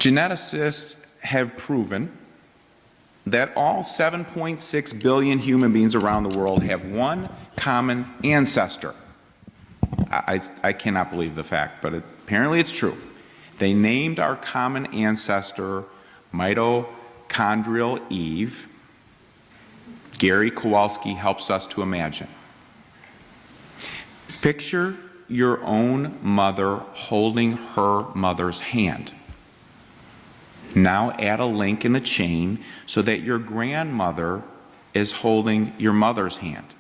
Geneticists have proven that all 7.6 billion human beings around the world have one common ancestor. I cannot believe the fact, but apparently it's true. They named our common ancestor mitochondrial Eve. Gary Kowalski helps us to imagine. Picture your own mother holding her mother's hand. Now add a link in the chain so that your grandmother is holding your mother's hand,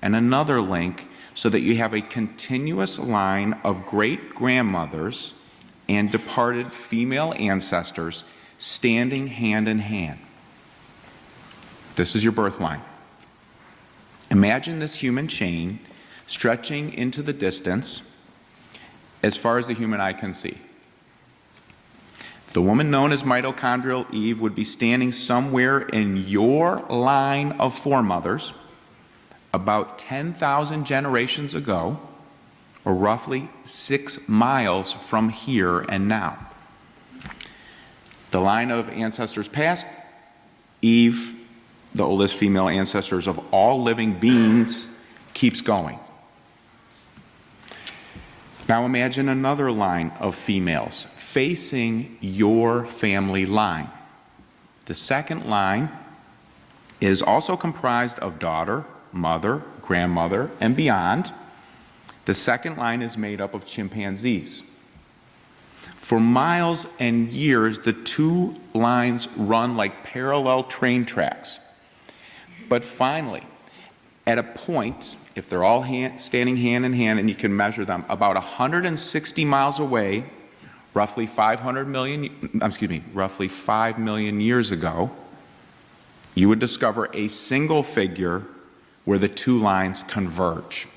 and another link so that you have a continuous line of great-grandmothers and departed female ancestors standing hand in hand. This is your birth line. Imagine this human chain stretching into the distance as far as the human eye can see. The woman known as mitochondrial Eve would be standing somewhere in your line of foremothers about 10,000 generations ago, or roughly 6 miles from here and now. The line of ancestors past, Eve, the oldest female ancestors of all living beings, keeps going. Now imagine another line of females facing your family line. The second line is also comprised of daughter, mother, grandmother, and beyond. The second line is made up of chimpanzees. For miles and years, the two lines run like parallel train tracks. But finally, at a point, if they're all standing hand in hand and you can measure them, about 160 miles away, roughly 5 million years ago, you would discover a single figure where the two lines converge.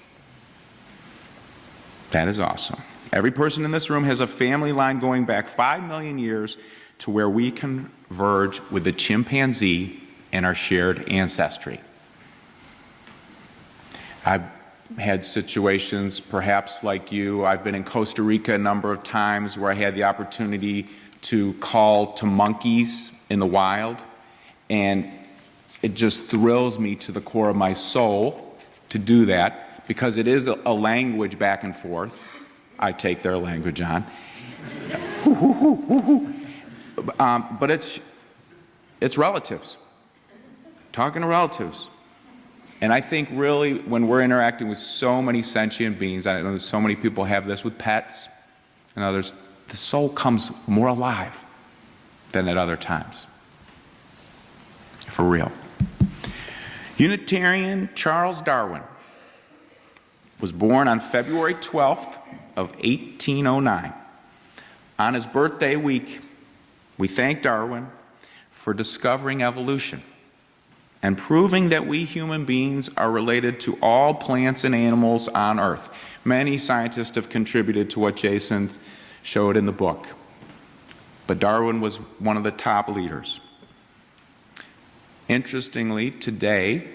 That is awesome. Every person in this room has a family line going back 5 million years to where we converge with the chimpanzee and our shared ancestry. I've had situations, perhaps like you, I've been in Costa Rica a number of times where I had the opportunity to call to monkeys in the wild, and it just thrills me to the core of my soul to do that, because it is a language back and forth. I take their language on. But it's relatives, talking to relatives. And I think really when we're interacting with so many sentient beings, I know so many people have this with pets and others, the soul comes more alive than at other times. For real. Unitarian Charles Darwin was born on February 12th of 1809. On his birthday week, we thank Darwin for discovering evolution and proving that we human beings are related to all plants and animals on Earth. Many scientists have contributed to what Jason showed in the book, but Darwin was one of the top leaders. Interestingly, today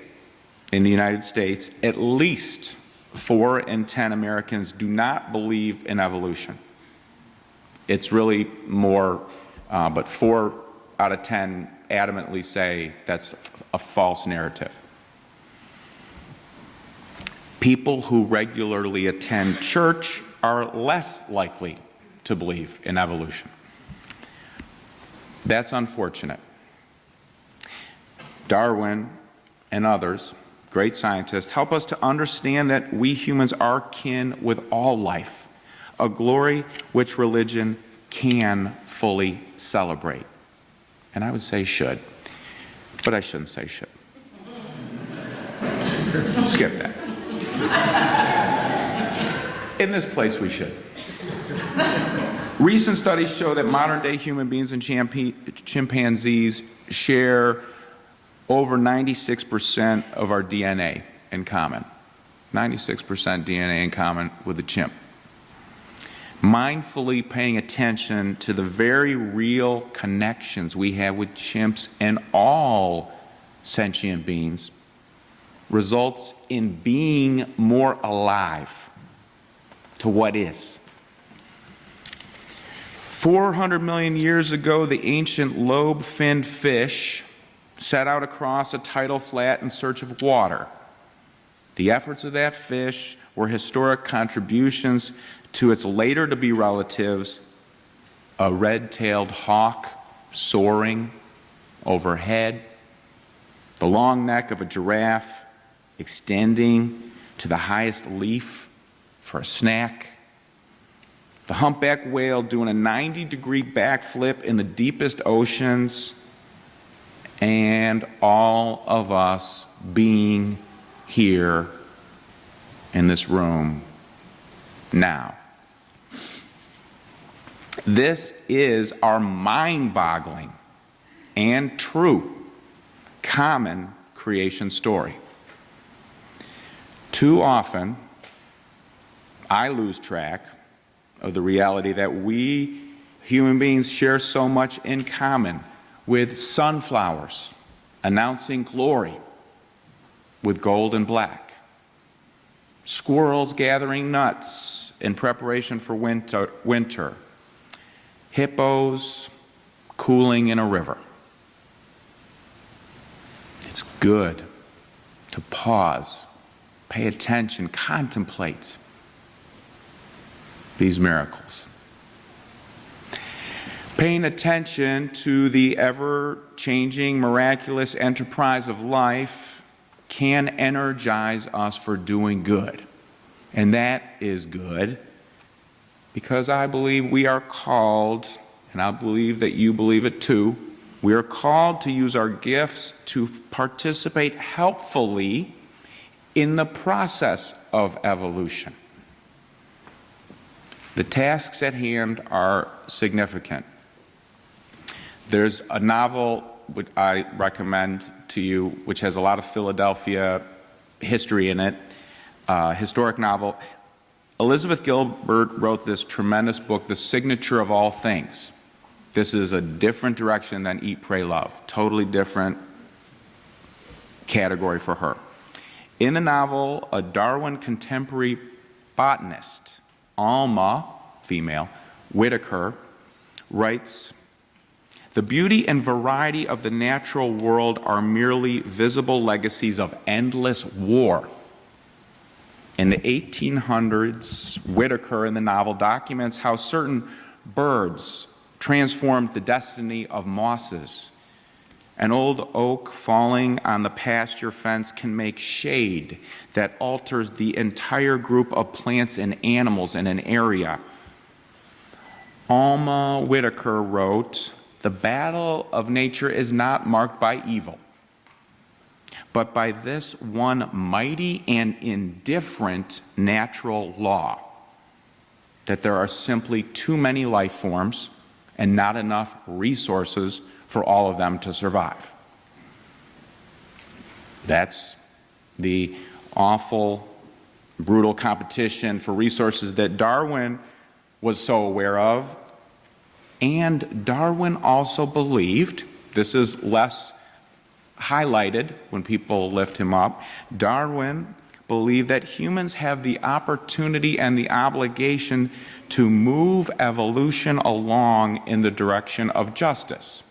in the United States, at least 4 in 10 Americans do not believe in evolution. It's really more, but 4 out of 10 adamantly say that's a false narrative. People who regularly attend church are less likely to believe in evolution. That's unfortunate. Darwin and others, great scientists, help us to understand that we humans are kin with all life, a glory which religion can fully celebrate. And I would say should, but I shouldn't say should. Skip that. In this place we should. Recent studies show that modern-day human beings and chimpanzees share over 96% of our DNA in common. 96% DNA in common with the chimp. Mindfully paying attention to the very real connections we have with chimps and all sentient beings results in being more alive to what is. 400 million years ago, the ancient lobe-finned fish set out across a tidal flat in search of water. The efforts of that fish were historic contributions to its later-to-be relatives, a red-tailed hawk soaring overhead, the long neck of a giraffe extending to the highest leaf for a snack, the humpback whale doing a 90-degree backflip in the deepest oceans, and all of us being here in this room now. This is our mind-boggling and true common creation story. Too often, I lose track of the reality that we human beings share so much in common with sunflowers announcing glory with gold and black, squirrels gathering nuts in preparation for winter, hippos cooling in a river. It's good to pause, pay attention, contemplate these miracles. Paying attention to the ever-changing, miraculous enterprise of life can energize us for doing good. And that is good because I believe we are called, and I believe that you believe it too, we are called to use our gifts to participate helpfully in the process of evolution. The tasks at hand are significant. There's a novel which I recommend to you, which has a lot of Philadelphia history in it, historic novel. Elizabeth Gilbert wrote this tremendous book, The Signature of All Things. This is a different direction than Eat, Pray, Love. Totally different category for her. In the novel, a Darwin contemporary botanist, Alma, female, Whitaker, writes, "The beauty and variety of the natural world are merely visible legacies of endless war." In the 1800s, Whitaker in the novel documents how certain birds transformed the destiny of mosses. An old oak falling on the pasture fence can make shade that alters the entire group of plants and animals in an area. Alma Whitaker wrote, "The battle of nature is not marked by evil, but by this one mighty and indifferent natural law, that there are simply too many life forms and not enough resources for all of them to survive." That's the awful, brutal competition for resources that Darwin was so aware of. And Darwin also believed, this is less highlighted when people lift him up, Darwin believed that humans have the opportunity and the obligation to move evolution along in the direction of justice.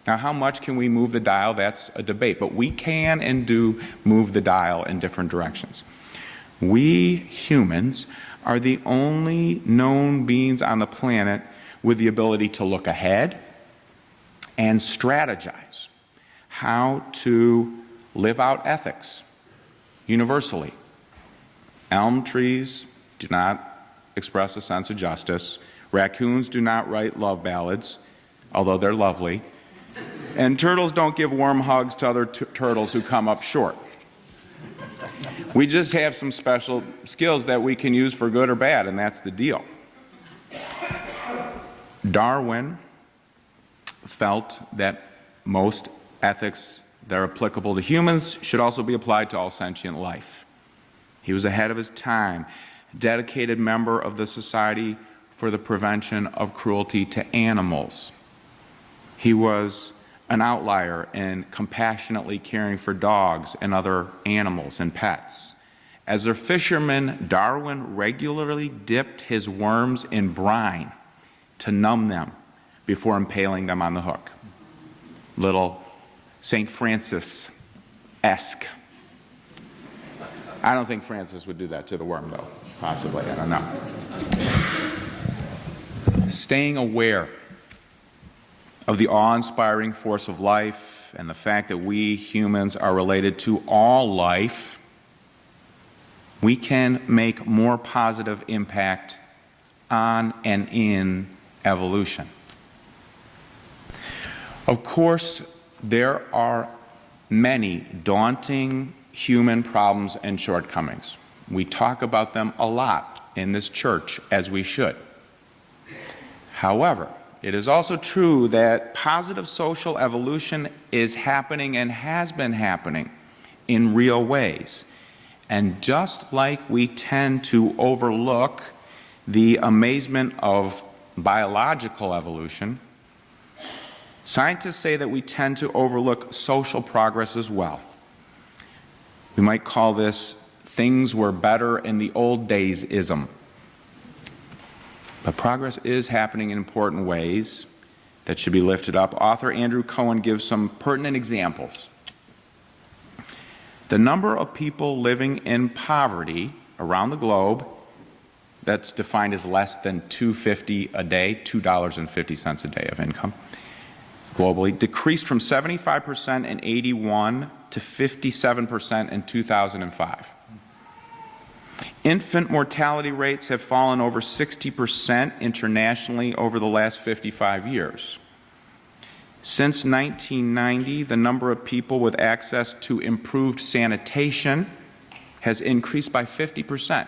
Now, how much can we move the dial? That's a debate, but we can and do move the dial in different directions. We humans are the only known beings on the planet with the ability to look ahead and strategize how to live out ethics universally. Elm trees do not express a sense of justice. Raccoons do not write love ballads, although they're lovely. And turtles don't give warm hugs to other turtles who come up short. We just have some special skills that we can use for good or bad, and that's the deal. Darwin felt that most ethics that are applicable to humans should also be applied to all sentient life. He was ahead of his time, a dedicated member of the Society for the Prevention of Cruelty to Animals. He was an outlier in compassionately caring for dogs and other animals and pets. As a fisherman, Darwin regularly dipped his worms in brine to numb them before impaling them on the hook. Little St. Francis-esque. I don't think Francis would do that to the worm, though. Possibly, I don't know. Staying aware of the awe-inspiring force of life and the fact that we humans are related to all life, we can make more positive impact on and in evolution. Of course, there are many daunting human problems and shortcomings. We talk about them a lot in this church, as we should. However, it is also true that positive social evolution is happening and has been happening in real ways. And just like we tend to overlook the amazement of biological evolution, scientists say that we tend to overlook social progress as well. We might call this things were better in the old days-ism. But progress is happening in important ways that should be lifted up. Author Andrew Cohen gives some pertinent examples. The number of people living in poverty around the globe, that's defined as less than $2.50 a day, $2.50 a day of income globally, decreased from 75% in '81 to 57% in 2005. Infant mortality rates have fallen over 60% internationally over the last 55 years. Since 1990, the number of people with access to improved sanitation has increased by 50%.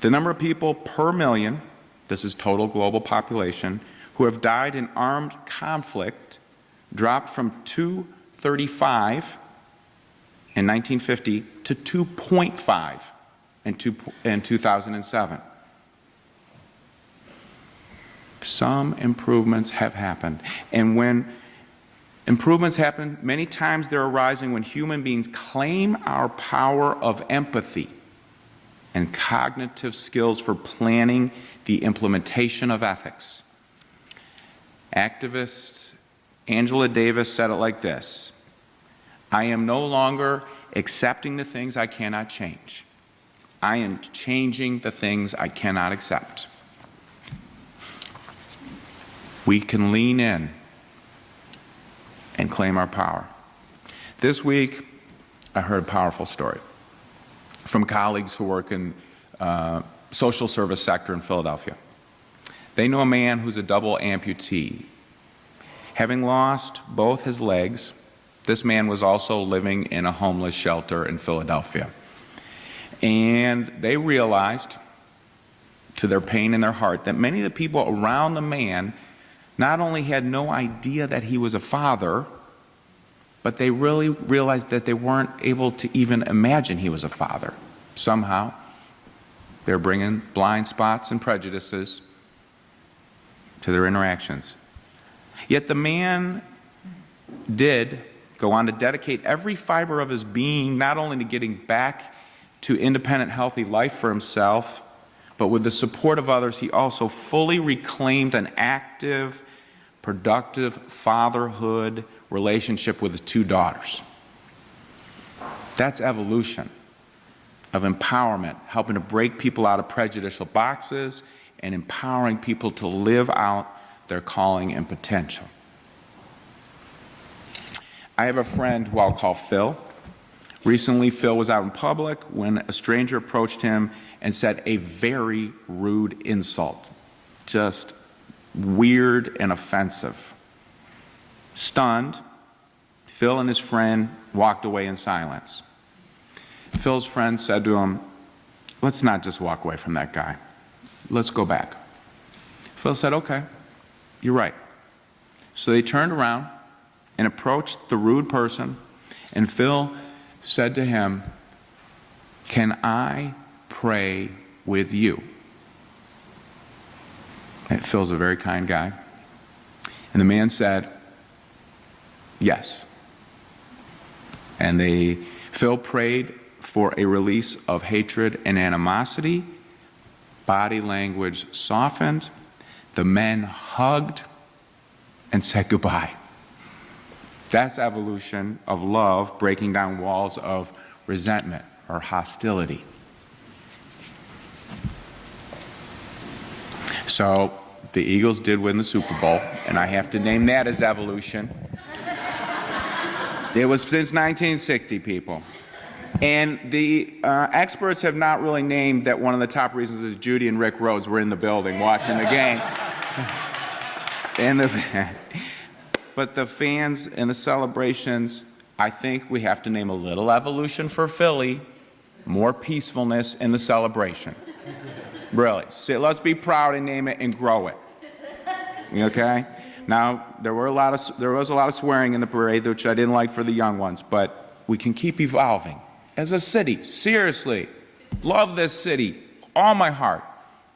The number of people per million, this is total global population, who have died in armed conflict dropped from 235 in 1950 to 2.5 in 2007. Some improvements have happened. And when improvements happen, many times they're arising when human beings claim our power of empathy and cognitive skills for planning the implementation of ethics. Activist Angela Davis said it like this: I am no longer accepting the things I cannot change. I am changing the things I cannot accept. We can lean in and claim our power. This week, I heard a powerful story from colleagues who work in social service sector in Philadelphia. They know a man who's a double amputee. Having lost both his legs, this man was also living in a homeless shelter in Philadelphia. And they realized, to their pain in their heart, that many of the people around the man not only had no idea that he was a father, but they really realized that they weren't able to even imagine he was a father. Somehow, they're bringing blind spots and prejudices to their interactions. Yet the man did go on to dedicate every fiber of his being not only to getting back to independent, healthy life for himself, but with the support of others, he also fully reclaimed an active, productive fatherhood relationship with his two daughters. That's evolution of empowerment, helping to break people out of prejudicial boxes and empowering people to live out their calling and potential. I have a friend who I'll call Phil. Recently, Phil was out in public when a stranger approached him and said a very rude insult, just weird and offensive. Stunned, Phil and his friend walked away in silence. Phil's friend said to him, "Let's not just walk away from that guy. Let's go back." Phil said, "Okay, you're right." So they turned around and approached the rude person, and Phil said to him, "Can I pray with you?" And Phil's a very kind guy. And the man said, "Yes." And Phil prayed for a release of hatred and animosity. Body language softened. the men hugged and said goodbye. That's evolution of love breaking down walls of resentment or hostility. So the Eagles did win the Super Bowl, and I have to name that as evolution. It was since 1960, people. And the experts have not really named that one of the top reasons is Judy and Rick Rhodes were in the building watching the game. But the fans and the celebrations, I think we have to name a little evolution for Philly, more peacefulness in the celebration. Really. So let's be proud and name it and grow it. Okay? Now, there was a lot of swearing in the parade, which I didn't like for the young ones, but we can keep evolving. As a city, seriously, love this city, all my heart,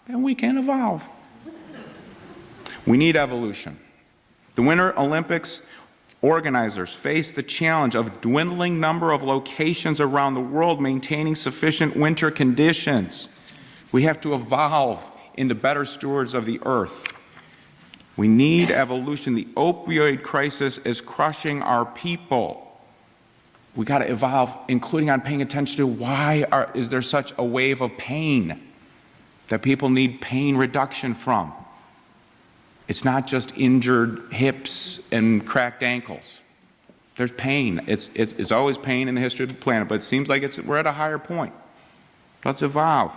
and we can evolve. We need evolution. The Winter Olympics organizers face the challenge of dwindling number of locations around the world maintaining sufficient winter conditions. We have to evolve into better stewards of the earth. We need evolution. The opioid crisis is crushing our people. We got to evolve, including on paying attention to why is there such a wave of pain that people need pain reduction from. It's not just injured hips and cracked ankles. There's pain. It's always pain in the history of the planet, but it seems like we're at a higher point. Let's evolve.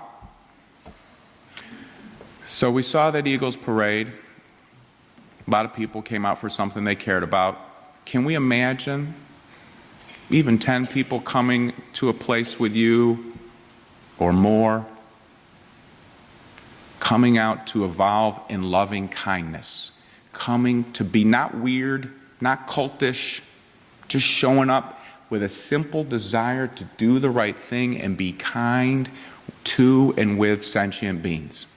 So we saw that Eagles parade. A lot of people came out for something they cared about. Can we imagine even 10 people coming to a place with you or more, coming out to evolve in loving kindness, coming to be not weird, not cultish, just showing up with a simple desire to do the right thing and be kind to and with sentient beings.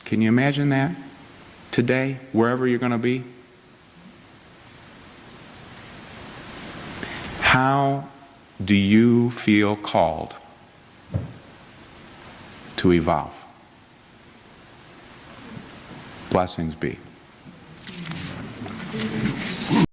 Can you imagine that today, wherever you're going to be? How do you feel called to evolve? Blessings be.